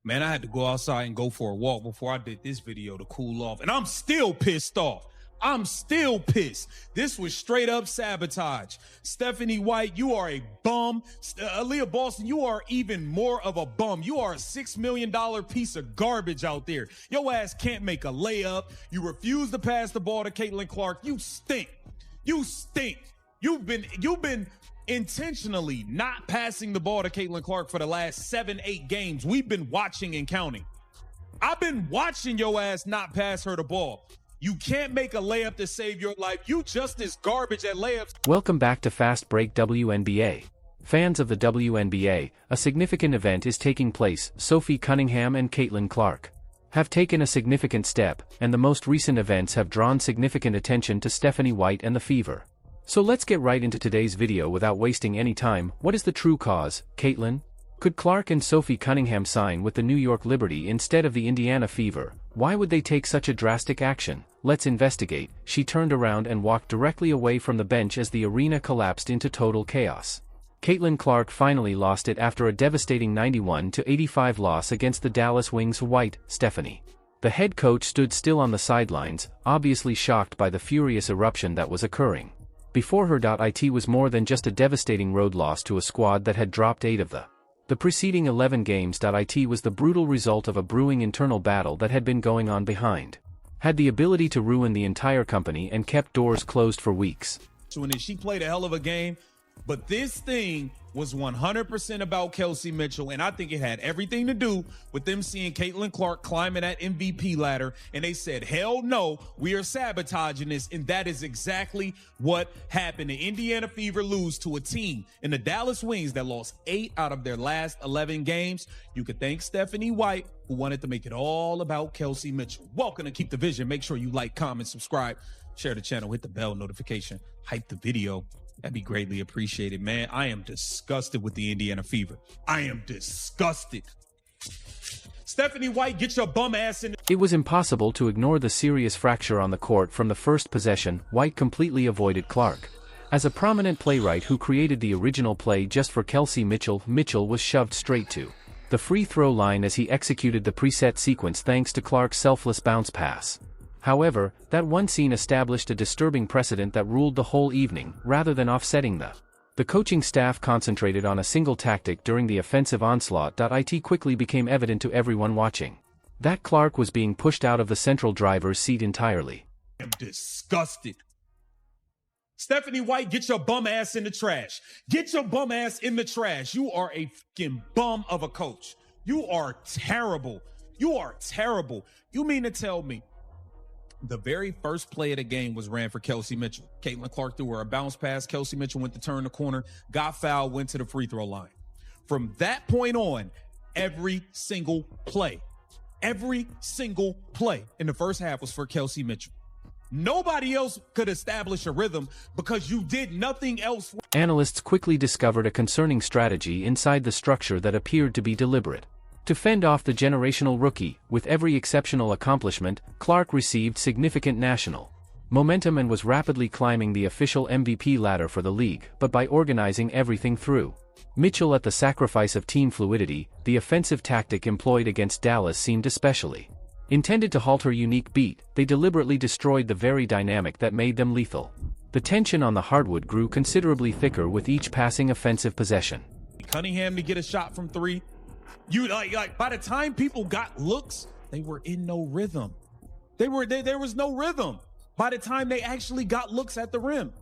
Man, I had to go outside and go for a walk before I did this video to cool off. And I'm still pissed off. I'm still pissed. This was straight up sabotage. Stephanie White, you are a bum. Aaliyah Boston, you are even more of a bum. You are a $6 million piece of garbage out there. Your ass can't make a layup. You refuse to pass the ball to Caitlin Clark. You stink. You stink. You've been intentionally not passing the ball to Caitlin Clark for the last 7-8 games. We've been watching and counting. I've been watching your ass not pass her the ball. You can't make a layup to save your life. You just as garbage at layups. Welcome back to Fast Break WNBA. Fans of the WNBA, a significant event is taking place. Sophie Cunningham and Caitlin Clark have taken a significant step, and the most recent events have drawn significant attention to Stephanie White and the Fever. So let's get right into today's video without wasting any time. What is the true cause, Caitlin? Could Clark and Sophie Cunningham sign with the New York Liberty instead of the Indiana Fever? Why would they take such a drastic action? Let's investigate. She turned around and walked directly away from the bench as the arena collapsed into total chaos. Caitlin Clark finally lost it after a devastating 91-85 loss against the Dallas Wings. White, Stephanie, the head coach, stood still on the sidelines, obviously shocked by the furious eruption that was occurring. Before her, it was more than just a devastating road loss to a squad that had dropped 8 of the preceding 11 games. It was the brutal result of a brewing internal battle that had been going on behind. Had the ability to ruin the entire company and kept doors closed for weeks. She played a hell of a game, but this thing was 100% about Kelsey Mitchell, and I think it had everything to do with them seeing Caitlin Clark climbing that MVP ladder, and they said, hell no, we are sabotaging this, and that is exactly what happened. The Indiana Fever lose to a team in the Dallas Wings that lost 8 out of their last 11 games. You could thank Stephanie White, who wanted to make it all about Kelsey Mitchell. Welcome to Keep the Vision. Make sure you like, comment, subscribe, share the channel, hit the bell notification, hype the video. That'd be greatly appreciated, man. I am disgusted with the Indiana Fever. I am disgusted. Stephanie White, get your bum ass in. It was impossible to ignore the serious fracture on the court from the first possession. White completely avoided Clark. As a prominent playwright who created the original play just for Kelsey Mitchell, Mitchell was shoved straight to the free throw line as he executed the preset sequence thanks to Clark's selfless bounce pass. However, that one scene established a disturbing precedent that ruled the whole evening. Rather than offsetting the coaching staff concentrated on a single tactic during the offensive onslaught. It quickly became evident to everyone watching that Clark was being pushed out of the central driver's seat entirely. I am disgusted. Stephanie White, get your bum ass in the trash. Get your bum ass in the trash. You are a fucking bum of a coach. You are terrible. You are terrible. You mean to tell me the very first play of the game was ran for Kelsey Mitchell? Caitlin Clark threw her a bounce pass. Kelsey Mitchell went to turn the corner, got fouled, went to the free throw line. From that point on, every single play in the first half was for Kelsey Mitchell. Nobody else could establish a rhythm because you did nothing else. Analysts quickly discovered a concerning strategy inside the structure that appeared to be deliberate. To fend off the generational rookie, with every exceptional accomplishment, Clark received significant national momentum and was rapidly climbing the official MVP ladder for the league. But by organizing everything through Mitchell at the sacrifice of team fluidity, the offensive tactic employed against Dallas seemed especially intended to halt her unique beat. They deliberately destroyed the very dynamic that made them lethal. The tension on the hardwood grew considerably thicker with each passing offensive possession. Cunningham to get a shot from 3. You like by the time people got looks, they were in no rhythm. There was no rhythm by the time they actually got looks at the rim.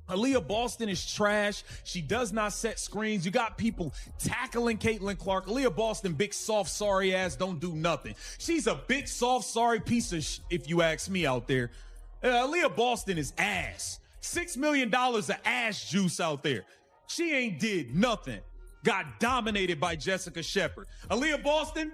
Aaliyah Boston is trash. She does not set screens. You got people tackling Caitlin Clark. Aaliyah Boston, big soft sorry ass, don't do nothing. She's a big soft sorry piece of if you ask me out there. Aaliyah Boston is ass. $6 million of ass juice out there. She ain't did nothing. Got dominated by Jessica Shepard. Aaliyah Boston,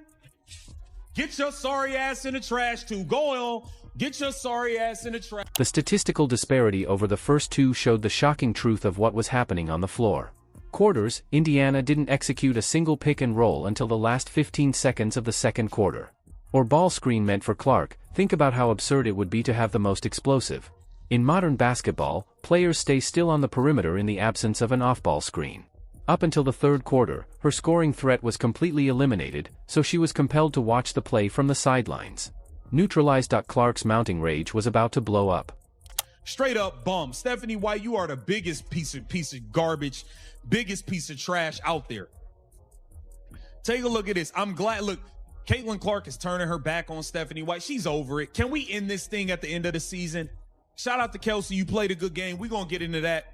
get your sorry ass in the trash too. Go on, get your sorry ass in the trash. The statistical disparity over the first 2 showed the shocking truth of what was happening on the floor. Quarters, Indiana didn't execute a single pick and roll until the last 15 seconds of the second quarter. Or ball screen meant for Clark. Think about how absurd it would be to have the most explosive. In modern basketball, players stay still on the perimeter in the absence of an off-ball screen. Up until the third quarter, her scoring threat was completely eliminated, so she was compelled to watch the play from the sidelines. Neutralized. Clark's mounting rage was about to blow up. Straight up bum. Stephanie White, you are the biggest piece of garbage, biggest piece of trash out there. Take a look at this. I'm glad. Look, Caitlin Clark is turning her back on Stephanie White. She's over it. Can we end this thing at the end of the season? Shout out to Kelsey. You played a good game. We're going to get into that.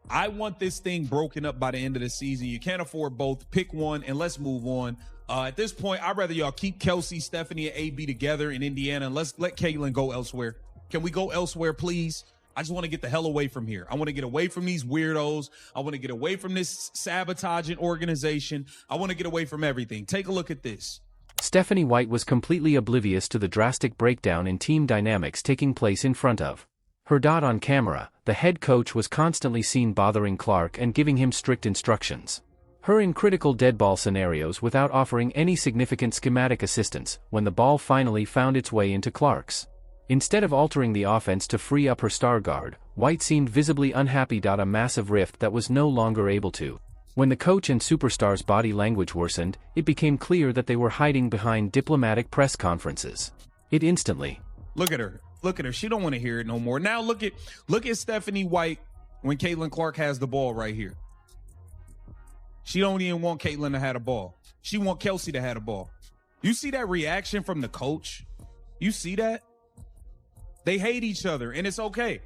I want this thing broken up by the end of the season. You can't afford both. Pick one and let's move on. At this point, I'd rather y'all keep Kelsey, Stephanie, and AB together in Indiana, and let's let Caitlin go elsewhere. Can we go elsewhere, please? I just want to get the hell away from here. I want to get away from these weirdos. I want to get away from this sabotaging organization. I want to get away from everything. Take a look at this. Stephanie White was completely oblivious to the drastic breakdown in team dynamics taking place in front of her. On camera, the head coach was constantly seen bothering Clark and giving him strict instructions. Her in critical dead ball scenarios without offering any significant schematic assistance when the ball finally found its way into Clark's. Instead of altering the offense to free up her star guard, White seemed visibly unhappy. A massive rift that was no longer able to. When the coach and superstar's body language worsened, it became clear that they were hiding behind diplomatic press conferences. It instantly. Look at her. Look at her. She don't want to hear it no more. Now look at Stephanie White when Caitlin Clark has the ball right here. She don't even want Caitlin to have the ball. She want Kelsey to have the ball. You see that reaction from the coach? You see that? They hate each other, and it's okay.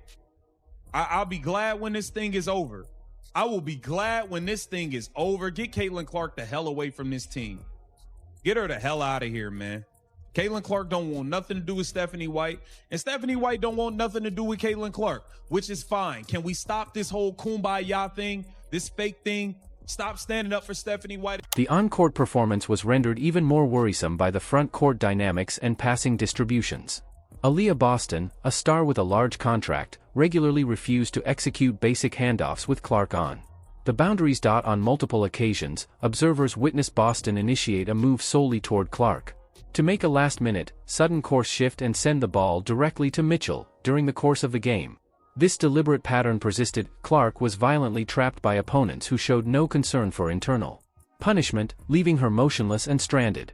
I'll be glad when this thing is over. I will be glad when this thing is over. Get Caitlin Clark the hell away from this team. Get her the hell out of here, man. Caitlin Clark don't want nothing to do with Stephanie White, and Stephanie White don't want nothing to do with Caitlin Clark, which is fine. Can we stop this whole kumbaya thing, this fake thing? Stop standing up for Stephanie White. The on-court performance was rendered even more worrisome by the front-court dynamics and passing distributions. Aaliyah Boston, a star with a large contract, regularly refused to execute basic handoffs with Clark on the boundaries. On multiple occasions, observers witnessed Boston initiate a move solely toward Clark to make a last-minute, sudden course shift and send the ball directly to Mitchell during the course of the game. This deliberate pattern persisted. Clark was violently trapped by opponents who showed no concern for internal punishment, leaving her motionless and stranded.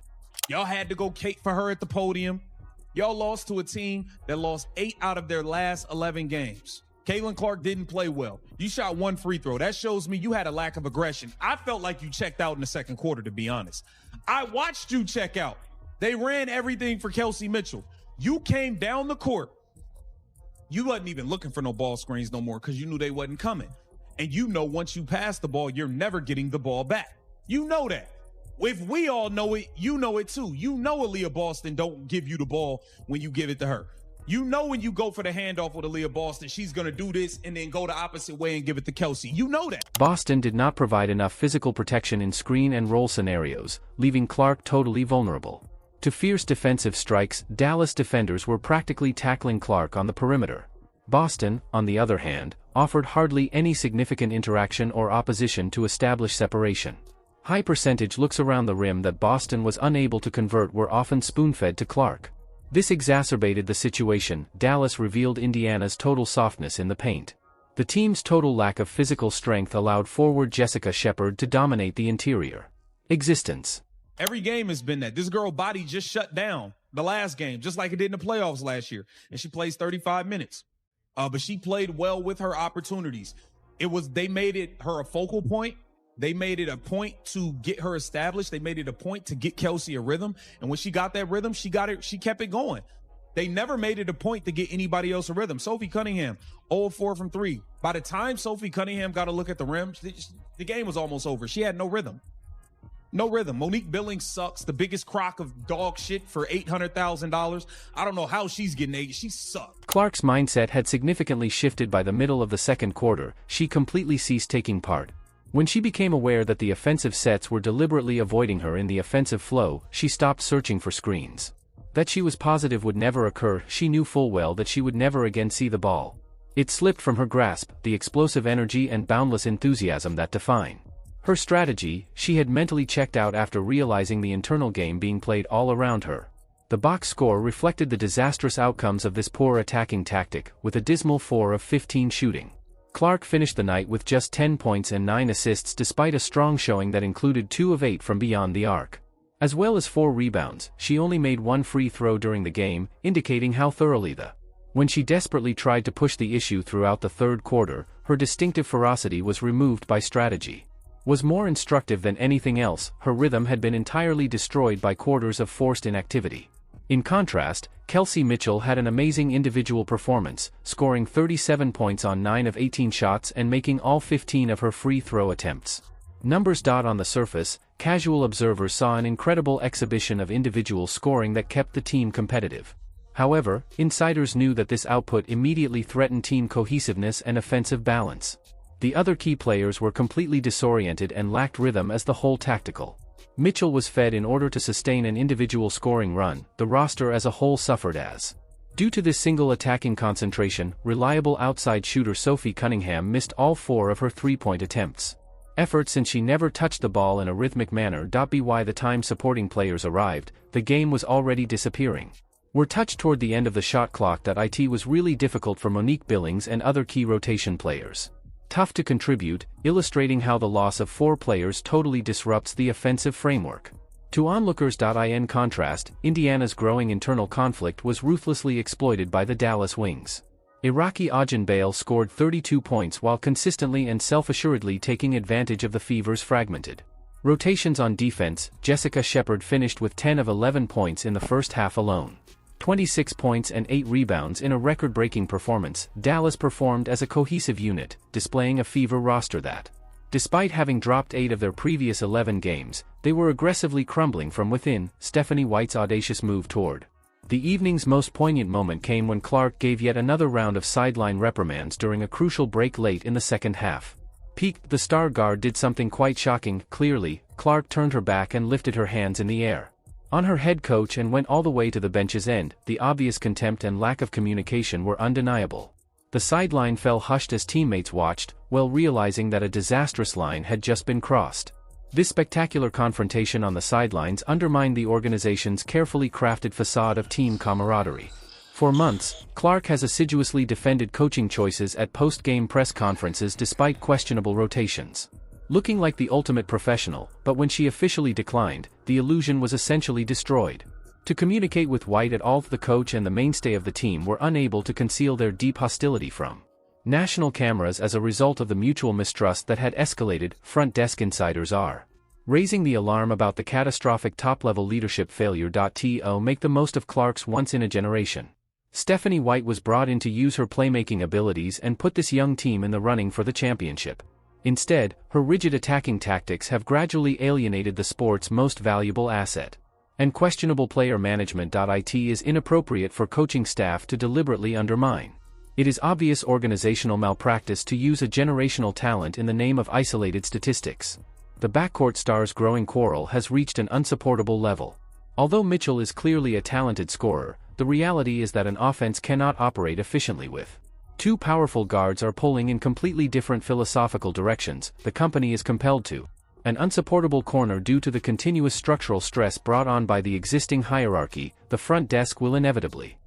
Y'all had to go cake for her at the podium. Y'all lost to a team that lost 8 out of their last 11 games. Caitlin Clark didn't play well. You shot 1 free throw. That shows me you had a lack of aggression. I felt like you checked out in the second quarter, to be honest. I watched you check out. They ran everything for Kelsey Mitchell. You came down the court. You wasn't even looking for no ball screens no more because you knew they wasn't coming. And you know once you pass the ball, you're never getting the ball back. You know that. If we all know it, you know it too. You know Aaliyah Boston don't give you the ball when you give it to her. You know when you go for the handoff with Aaliyah Boston, she's going to do this and then go the opposite way and give it to Kelsey. You know that. Boston did not provide enough physical protection in screen and roll scenarios, leaving Clark totally vulnerable to fierce defensive strikes. Dallas defenders were practically tackling Clark on the perimeter. Boston, on the other hand, offered hardly any significant interaction or opposition to establish separation. High percentage looks around the rim that Boston was unable to convert were often spoon-fed to Clark. This exacerbated the situation. Dallas revealed Indiana's total softness in the paint. The team's total lack of physical strength allowed forward Jessica Shepard to dominate the interior existence. Every game has been that. This girl body just shut down the last game, just like it did in the playoffs last year. And she plays 35 minutes. But she played well with her opportunities. They made it her a focal point. They made it a point to get her established. They made it a point to get Kelsey a rhythm. And when she got that rhythm, she kept it going. They never made it a point to get anybody else a rhythm. Sophie Cunningham, 0-4 from 3. By the time Sophie Cunningham got a look at the rim, the game was almost over. She had no rhythm. No rhythm. Monique Billings sucks. The biggest crock of dog shit for $800,000. I don't know how she's getting 8. She sucked. Clark's mindset had significantly shifted by the middle of the second quarter. She completely ceased taking part. When she became aware that the offensive sets were deliberately avoiding her in the offensive flow, she stopped searching for screens that she was positive would never occur. She knew full well that she would never again see the ball. It slipped from her grasp, the explosive energy and boundless enthusiasm that define her strategy. She had mentally checked out after realizing the internal game being played all around her. The box score reflected the disastrous outcomes of this poor attacking tactic, with a dismal 4 of 15 shooting. Clark finished the night with just 10 points and 9 assists despite a strong showing that included 2 of 8 from beyond the arc. As well as 4 rebounds, she only made 1 free throw during the game, indicating how thoroughly when she desperately tried to push the issue throughout the third quarter, her distinctive ferocity was removed by strategy. Was more instructive than anything else, her rhythm had been entirely destroyed by quarters of forced inactivity. In contrast, Kelsey Mitchell had an amazing individual performance, scoring 37 points on 9 of 18 shots and making all 15 of her free throw attempts. Numbers. On the surface, casual observers saw an incredible exhibition of individual scoring that kept the team competitive. However, insiders knew that this output immediately threatened team cohesiveness and offensive balance. The other key players were completely disoriented and lacked rhythm as the whole tactical. Mitchell was fed in order to sustain an individual scoring run. The roster as a whole suffered as. Due to this single attacking concentration, reliable outside shooter Sophie Cunningham missed all 4 of her 3-point attempts. Effort since she never touched the ball in a rhythmic manner. By the time supporting players arrived, the game was already disappearing. We're touched toward the end of the shot clock. It was really difficult for Monique Billings and other key rotation players. Tough to contribute, illustrating how the loss of 4 players totally disrupts the offensive framework. To onlookers. In contrast, Indiana's growing internal conflict was ruthlessly exploited by the Dallas Wings. Iraqi Ajin Bale scored 32 points while consistently and self-assuredly taking advantage of the Fever's fragmented rotations on defense. Jessica Shepard finished with 10 of 11 points in the first half alone. 26 points and 8 rebounds in a record-breaking performance. Dallas performed as a cohesive unit, displaying a Fever roster that, despite having dropped 8 of their previous 11 games, they were aggressively crumbling from within. Stephanie White's audacious move toward the evening's most poignant moment came when Clark gave yet another round of sideline reprimands during a crucial break late in the second half. The star guard did something quite shocking. Clearly, Clark turned her back and lifted her hands in the air on her head coach and went all the way to the bench's end. The obvious contempt and lack of communication were undeniable. The sideline fell hushed as teammates watched, well realizing that a disastrous line had just been crossed. This spectacular confrontation on the sidelines undermined the organization's carefully crafted facade of team camaraderie. For months, Clark has assiduously defended coaching choices at post-game press conferences despite questionable rotations. Looking like the ultimate professional, but when she officially declined, the illusion was essentially destroyed. To communicate with White at all, the coach and the mainstay of the team were unable to conceal their deep hostility from national cameras as a result of the mutual mistrust that had escalated. Front desk insiders are raising the alarm about the catastrophic top-level leadership failure. To make the most of Clark's once-in-a-generation Stephanie White was brought in to use her playmaking abilities and put this young team in the running for the championship. Instead, her rigid attacking tactics have gradually alienated the sport's most valuable asset. And questionable player management. It is inappropriate for coaching staff to deliberately undermine. It is obvious organizational malpractice to use a generational talent in the name of isolated statistics. The backcourt stars' growing quarrel has reached an unsupportable level. Although Mitchell is clearly a talented scorer, the reality is that an offense cannot operate efficiently with two powerful guards are pulling in completely different philosophical directions. The company is compelled to an unsupportable corner due to the continuous structural stress brought on by the existing hierarchy. The front desk will inevitably